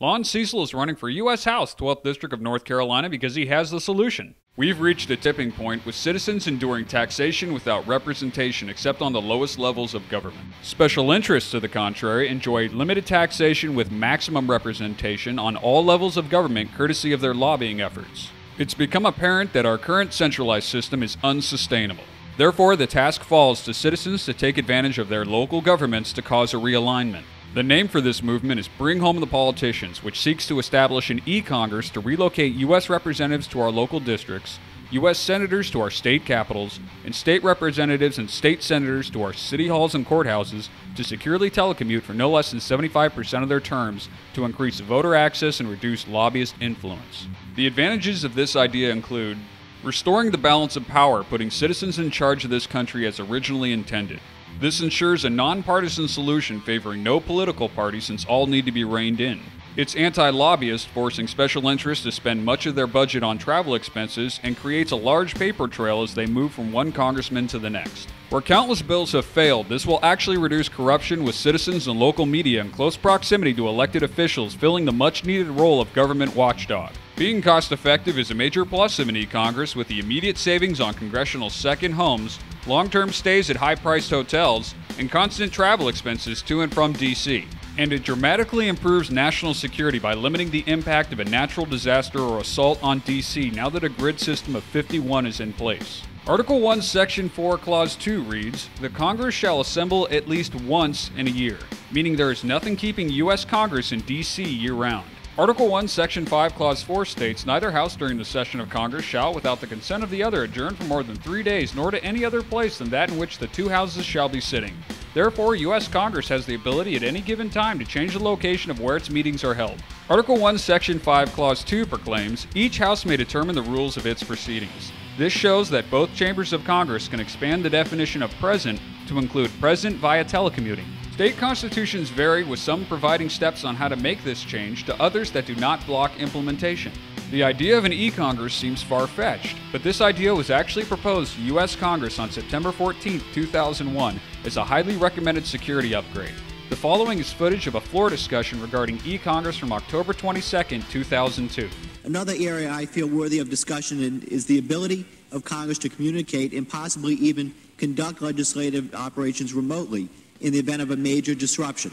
Lon Cecil is running for U.S. House, 12th District of North Carolina, because he has the solution. We've reached a tipping point with citizens enduring taxation without representation except on the lowest levels of government. Special interests, to the contrary, enjoy limited taxation with maximum representation on all levels of government courtesy of their lobbying efforts. It's become apparent that our current centralized system is unsustainable. Therefore, the task falls to citizens to take advantage of their local governments to cause a realignment. The name for this movement is Bring Home the Politicians, which seeks to establish an eCongress to relocate U.S. representatives to our local districts, U.S. senators to our state capitals, and state representatives and state senators to our city halls and courthouses to securely telecommute for no less than 75% of their terms to increase voter access and reduce lobbyist influence. The advantages of this idea include restoring the balance of power, putting citizens in charge of this country as originally intended. This ensures a nonpartisan solution favoring no political party since all need to be reined in. It's anti-lobbyist, forcing special interests to spend much of their budget on travel expenses and creates a large paper trail as they move from one congressman to the next. Where countless bills have failed, this will actually reduce corruption with citizens and local media in close proximity to elected officials filling the much-needed role of government watchdog. Being cost-effective is a major plus of an e-Congress with the immediate savings on congressional second homes, long-term stays at high-priced hotels, and constant travel expenses to and from D.C. And it dramatically improves national security by limiting the impact of a natural disaster or assault on D.C. now that a grid system of 51 is in place. Article 1, Section 4, Clause 2 reads, "The Congress shall assemble at least once in a year," meaning there is nothing keeping U.S. Congress in D.C. year-round. Article 1, Section 5, Clause 4 states, "Neither House during the session of Congress shall, without the consent of the other, adjourn for more than 3 days, nor to any other place than that in which the two houses shall be sitting." Therefore, U.S. Congress has the ability at any given time to change the location of where its meetings are held. Article 1, Section 5, Clause 2 proclaims, "Each House may determine the rules of its proceedings." This shows that both chambers of Congress can expand the definition of present to include present via telecommuting. State constitutions vary, with some providing steps on how to make this change to others that do not block implementation. The idea of an e-Congress seems far-fetched, but this idea was actually proposed to U.S. Congress on September 14, 2001 as a highly recommended security upgrade. The following is footage of a floor discussion regarding e-Congress from October 22, 2002. Another area I feel worthy of discussion is the ability of Congress to communicate and possibly even conduct legislative operations remotely in the event of a major disruption.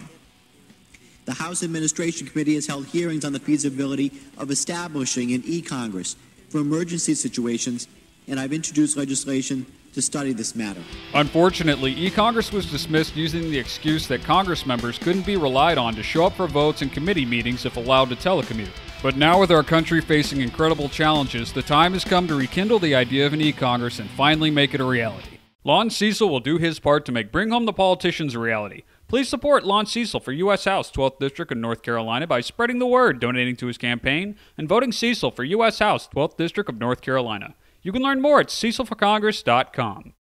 The House Administration Committee has held hearings on the feasibility of establishing an e-Congress for emergency situations, and I've introduced legislation to study this matter. Unfortunately, e-Congress was dismissed using the excuse that Congress members couldn't be relied on to show up for votes and committee meetings if allowed to telecommute. But now, with our country facing incredible challenges, the time has come to rekindle the idea of an e-Congress and finally make it a reality. Lon Cecil will do his part to make Bring Home the Politicians a reality. Please support Lon Cecil for U.S. House, 12th District of North Carolina by spreading the word, donating to his campaign, and voting Cecil for U.S. House, 12th District of North Carolina. You can learn more at cecilforcongress.com.